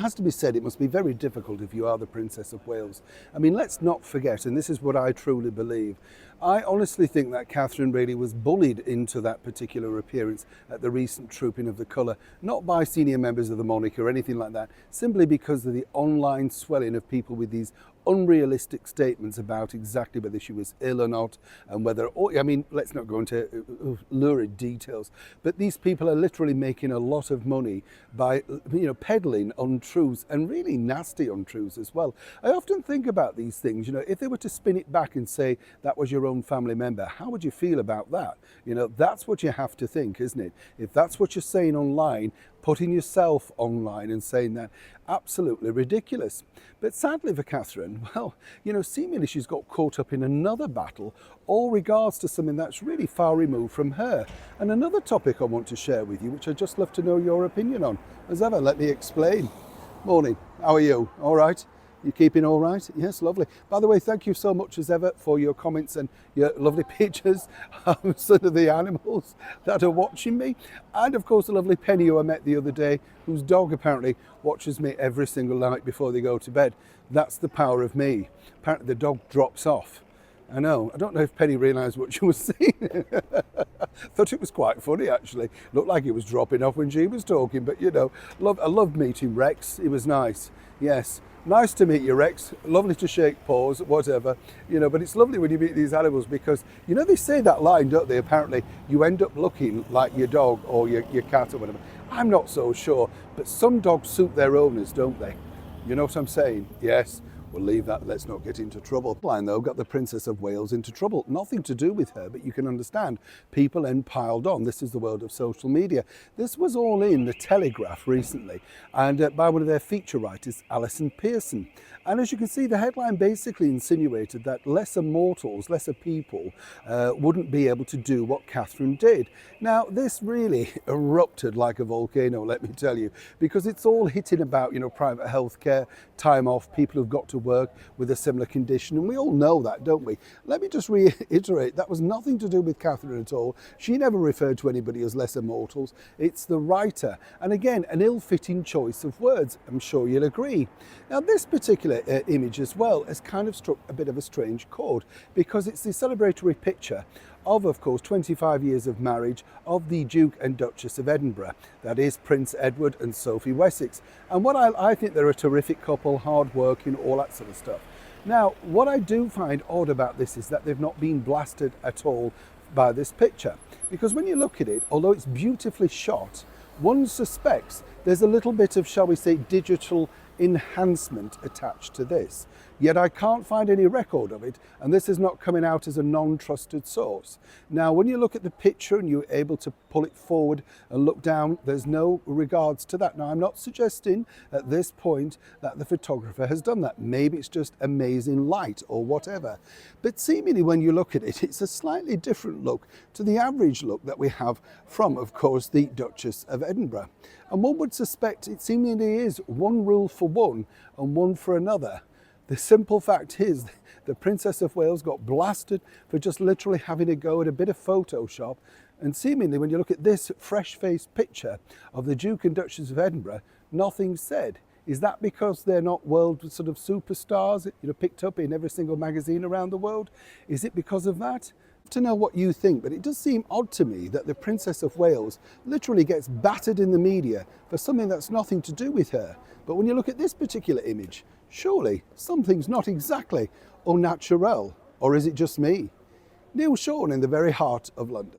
has to be said, it must be very difficult if you are the Princess of Wales. I mean, let's not forget, and this is what I truly believe, I honestly think that Catherine really was bullied into that particular appearance at the recent Trooping of the Colour, not by senior members of the monarchy or anything like that, simply because of the online swelling of people with these unrealistic statements about exactly whether she was ill or not, and whether, I mean, let's not go into lurid details, but these people are literally making a lot of money by, peddling untruths, and really nasty untruths as well. I often think about these things, if they were to spin it back and say that was your own family member, how would you feel about that? That's what you have to think, isn't it? If that's what you're saying online, putting yourself online and saying that, absolutely ridiculous. But sadly for Catherine, well, seemingly she's got caught up in another battle, all regards to something that's really far removed from her. And another topic I want to share with you, which I'd just love to know your opinion on. As ever, let me explain. Morning, how are you? All right? You keeping all right? Yes, lovely. By the way, thank you so much as ever for your comments and your lovely pictures of some of the animals that are watching me. And of course, the lovely Penny who I met the other day, whose dog apparently watches me every single night before they go to bed. That's the power of me. Apparently the dog drops off. I know. I don't know if Penny realised what she was seeing. Thought it was quite funny, actually. Looked like it was dropping off when she was talking, but I loved meeting Rex. He was nice. Yes. Nice to meet you, Rex. Lovely to shake paws, whatever. But it's lovely when you meet these animals because, they say that line, don't they? Apparently, you end up looking like your dog or your cat or whatever. I'm not so sure, but some dogs suit their owners, don't they? You know what I'm saying? Yes. We'll leave that, let's not get into trouble. Line though got the Princess of Wales into trouble. Nothing to do with her, but you can understand. People then piled on. This is the world of social media. This was all in the Telegraph recently, and by one of their feature writers, Alison Pearson. And as you can see, the headline basically insinuated that lesser mortals, lesser people, wouldn't be able to do what Catherine did. Now, this really erupted like a volcano, let me tell you, because it's all hitting about, private healthcare, time off, people who've got to work with a similar condition, and we all know that, don't we? Let me just reiterate, that was nothing to do with Catherine at all. She never referred to anybody as lesser mortals. It's the writer, and again, an ill-fitting choice of words. I'm sure you'll agree. Now, this particular image as well has kind of struck a bit of a strange chord, because it's the celebratory picture of course, 25 years of marriage of the Duke and Duchess of Edinburgh. That is Prince Edward and Sophie Wessex. And what I think they're a terrific couple, hard-working, all that sort of stuff. Now, what I do find odd about this is that they've not been blasted at all by this picture. Because when you look at it, although it's beautifully shot, one suspects there's a little bit of, shall we say, digital enhancement attached to this. Yet I can't find any record of it, and this is not coming out as a non-trusted source. Now, when you look at the picture and you're able to pull it forward and look down, there's no regards to that. Now, I'm not suggesting at this point that the photographer has done that. Maybe it's just amazing light or whatever. But seemingly when you look at it, it's a slightly different look to the average look that we have from, of course, the Duchess of Edinburgh. And one would suspect it seemingly is one rule for one and one for another. The simple fact is the Princess of Wales got blasted for just literally having a go at a bit of Photoshop. And seemingly when you look at this fresh-faced picture of the Duke and Duchess of Edinburgh, nothing's said. Is that because they're not world sort of superstars, picked up in every single magazine around the world? Is it because of that? To know what you think, but it does seem odd to me that the Princess of Wales literally gets battered in the media for something that's nothing to do with her. But when you look at this particular image, surely something's not exactly au naturel, or is it just me? Neil Sean in the very heart of London.